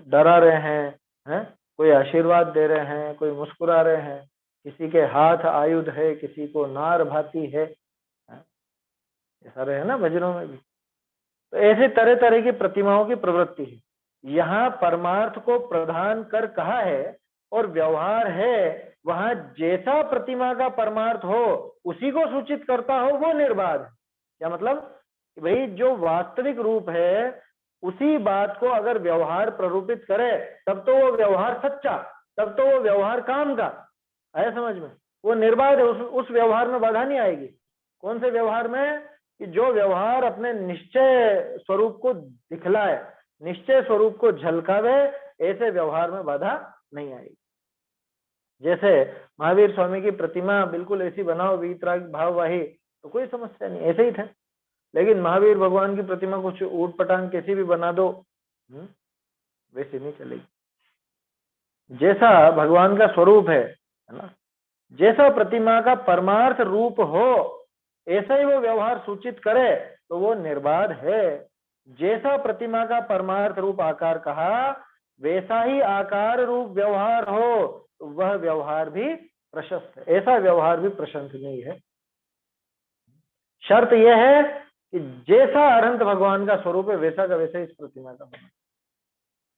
डरा रहे हैं, कोई आशीर्वाद दे रहे हैं, कोई मुस्कुरा रहे हैं, किसी के हाथ आयुध है, किसी को नार भाती है, ये सारे है ना भजनों में भी। तो ऐसे तरह तरह की प्रतिमाओं की प्रवृत्ति है। यहाँ परमार्थ को प्रधान कर कहा है और व्यवहार है, वहां जैसा प्रतिमा का परमार्थ हो उसी को सूचित करता हो, वो निर्बाध है। क्या मतलब कि भाई जो वास्तविक रूप है उसी बात को अगर व्यवहार प्ररूपित करे तब तो वो व्यवहार सच्चा, तब तो वो व्यवहार काम का है, समझ में, वो निर्बाध है, उस व्यवहार में बाधा नहीं आएगी। कौन से व्यवहार में? कि जो व्यवहार अपने निश्चय स्वरूप को दिखलाए, निश्चय स्वरूप को झलकावे, ऐसे व्यवहार में बाधा नहीं आएगी। जैसे महावीर स्वामी की प्रतिमा बिल्कुल ऐसी बनाओ वीतराग भाववाही, तो कोई समस्या नहीं, ऐसे ही थे। लेकिन महावीर भगवान की प्रतिमा कुछ ऊट पटांग कैसी भी बना दो, वैसे नहीं चलेगी। जैसा भगवान का स्वरूप है ना, जैसा प्रतिमा का परमार्थ रूप हो ऐसा ही वो व्यवहार सूचित करे तो वो निर्बाध है। जैसा प्रतिमा का परमार्थ रूप आकार कहा वैसा ही आकार रूप व्यवहार हो तो वह व्यवहार भी प्रशस्त है, ऐसा व्यवहार भी प्रशंसनीय है। शर्त यह है कि जैसा अनंत भगवान का स्वरूप है वैसा का वैसा इस प्रतिमा का होना,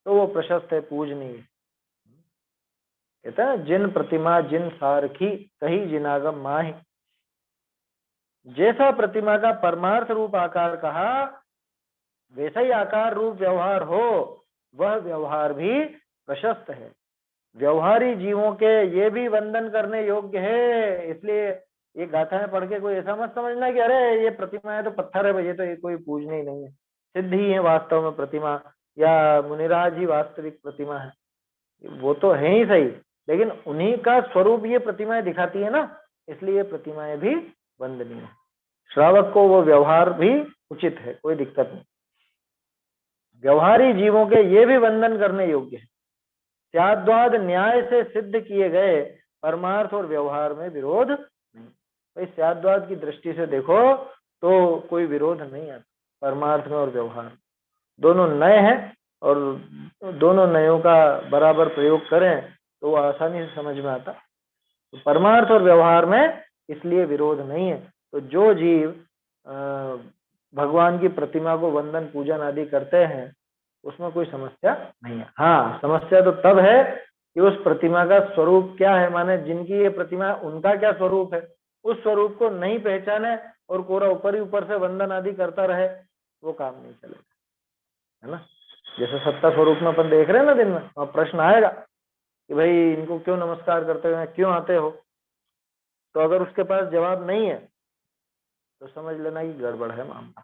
तो वो प्रशस्त है, पूजनीय है। कहता है जिन प्रतिमा जिन सारखी कही जिनागम माही। जैसा प्रतिमा का परमार्थ रूप आकार कहा वैसा ही आकार रूप व्यवहार हो, वह व्यवहार भी प्रशस्त है। व्यवहारी जीवों के ये भी वंदन करने योग्य है। इसलिए ये गाथाएं पढ़ के कोई ऐसा मत समझना कि अरे ये प्रतिमा है तो पत्थर है, ये तो ये कोई पूजने ही नहीं है। सिद्ध ही है वास्तव में प्रतिमा, या मुनिराज ही वास्तविक प्रतिमा है, वो तो है ही सही, लेकिन उन्हीं का स्वरूप ये प्रतिमाएं दिखाती है ना, इसलिए ये प्रतिमाएं भी वंदनीय है। श्रावक को वो व्यवहार भी उचित है, कोई दिक्कत नहीं। व्यवहारी जीवों के ये भी वंदन करने योग्य है। त्याद्वाद न्याय से सिद्ध किए गए परमार्थ और व्यवहार में विरोध नहीं। भाई त्याद्वाद की दृष्टि से देखो तो कोई विरोध नहीं आता, परमार्थ में और व्यवहार दोनों नए हैं, और दोनों नयों का बराबर प्रयोग करें तो वो आसानी से समझ में आता। तो परमार्थ और व्यवहार में इसलिए विरोध नहीं है। तो जो जीव भगवान की प्रतिमा को वंदन पूजन आदि करते हैं उसमें कोई समस्या नहीं है। हाँ, समस्या तो तब है कि उस प्रतिमा का स्वरूप क्या है, माने जिनकी ये प्रतिमा उनका क्या स्वरूप है, उस स्वरूप को नहीं पहचाने और कोरा ऊपर ही ऊपर से वंदन आदि करता रहे, वो काम नहीं चलेगा, है ना। जैसे सत्ता स्वरूप में अपन देख रहे हैं ना दिन में, वहां प्रश्न आएगा कि भाई इनको क्यों नमस्कार करते हो, क्यों आते हो। तो अगर उसके पास जवाब नहीं है तो समझ लेना कि गड़बड़ है मामला।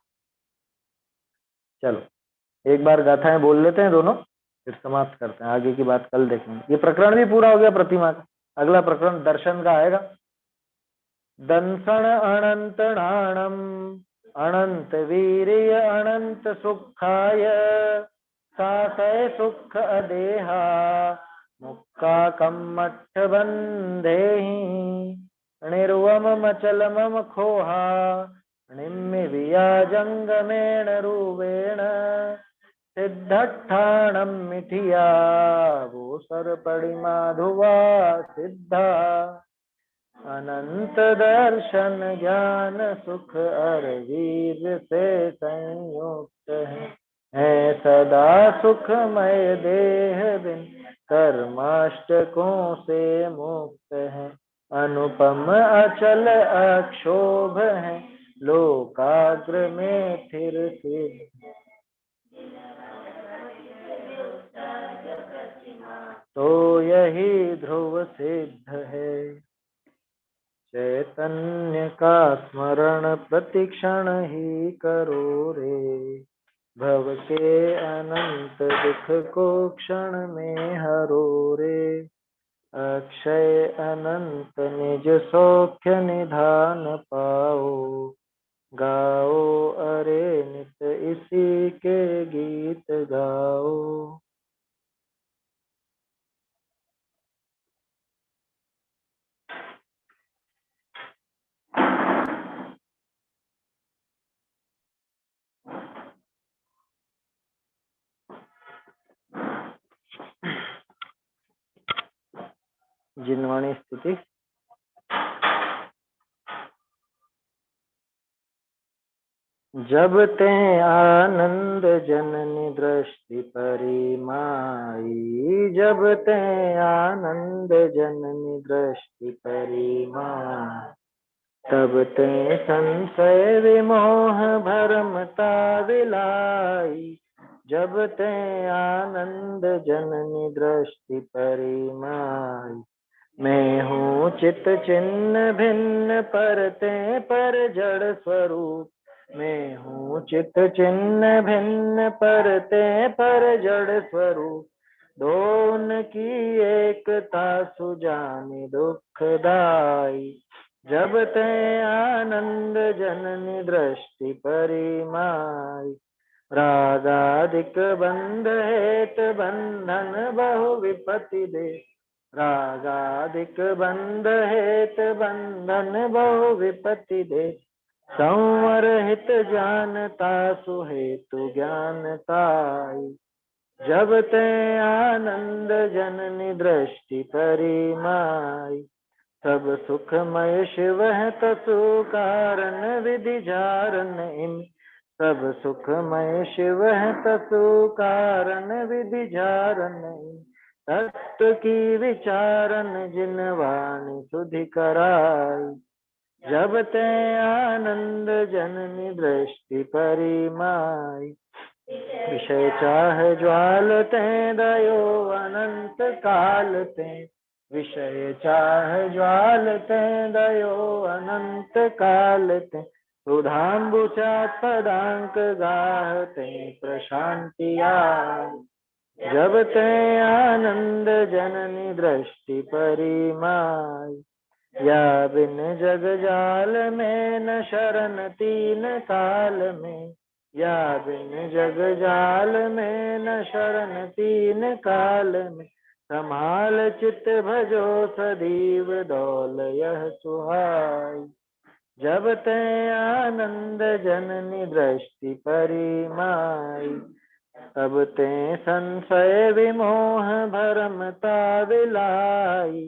चलो एक बार गाथाएं बोल लेते हैं दोनों, फिर समाप्त करते हैं, आगे की बात कल देखेंगे। ये प्रकरण भी पूरा हो गया प्रतिमा का। अगला प्रकरण दर्शन का आएगा। दंसन अनंत नाणम अनंत वीर्य अनंत सुखाय सासय सुख अदेहा मुक्का कम्मठ बंधेहि निर्वमम चलमम खोहा निम्मि वियाजंगमेण रूपेण सिद्धठाणम मिठिया वो सरपड़ी माधुवा सिद्धा अनंत दर्शन ज्ञान सुख अर वीर से संयुक्त है सदा सुखमय देह बिन कर्माष्टकों से मुक्त है अनुपम अचल अक्षोभ है लोकाग्र में थिर सिद्ध तो यही ध्रुव सिद्ध है। चैतन्य का स्मरण प्रतिक्षण ही करो रे भव के अनंत दुख को क्षण में हरो रे अक्षय अनंत निज सौख्य निधान पाओ गाओ अरे नित इसी के गीत गाओ। जिनवाणी स्थिति। जब ते आनंद जननी दृष्टि परिमाई जब ते आनंद जननी दृष्टि परिमाई तब ते संशय विमोह भरमता विलाई जब ते आनंद जननी दृष्टि परिमाई मैं हूँ चित चिन्ह भिन्न परते पर जड़ स्वरूप मैं हूँ चित चिन्ह भिन्न परते पर जड़ स्वरूप दोन की एकता सुजानी दुखदाई जब ते आनंद जननी दृष्टि परिमाई रागादिक बंध हेत बंधन बहु विपत्ति दे रागादिक बंध हेत बंधन बहु विपत्ति दे संवर हित जानता सुहेतु ज्ञानताई जब ते आनंद जननी दृष्टि परिमाई सब सुखमय शिव है तसु कारण विधि जारन इम सब सुखमय शिव है तसु कारण विधि जारन इम तत्व की विचारन जिन वाणी सुधि कराई जब ते आनंद जननी दृष्टि परिमाई विषय चाह ज्वाल ते दयो अनंत काल ते विषय चाह ज्वाल ते दयो अनंत काल ते सुधाम्बुचा पदांक गाहते प्रशांति आई जब ते आनंद जननी दृष्टि परिमाई या बिन जग जाल में न शरण तीन काल में या बिन जग जाल में न शरण तीन काल में संभाल चित भजो सदीव दौल यह सुहाई जब ते आनंद जननी दृष्टि परिमाई तब ते संशय विमोह भरमता विलाई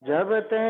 जब ते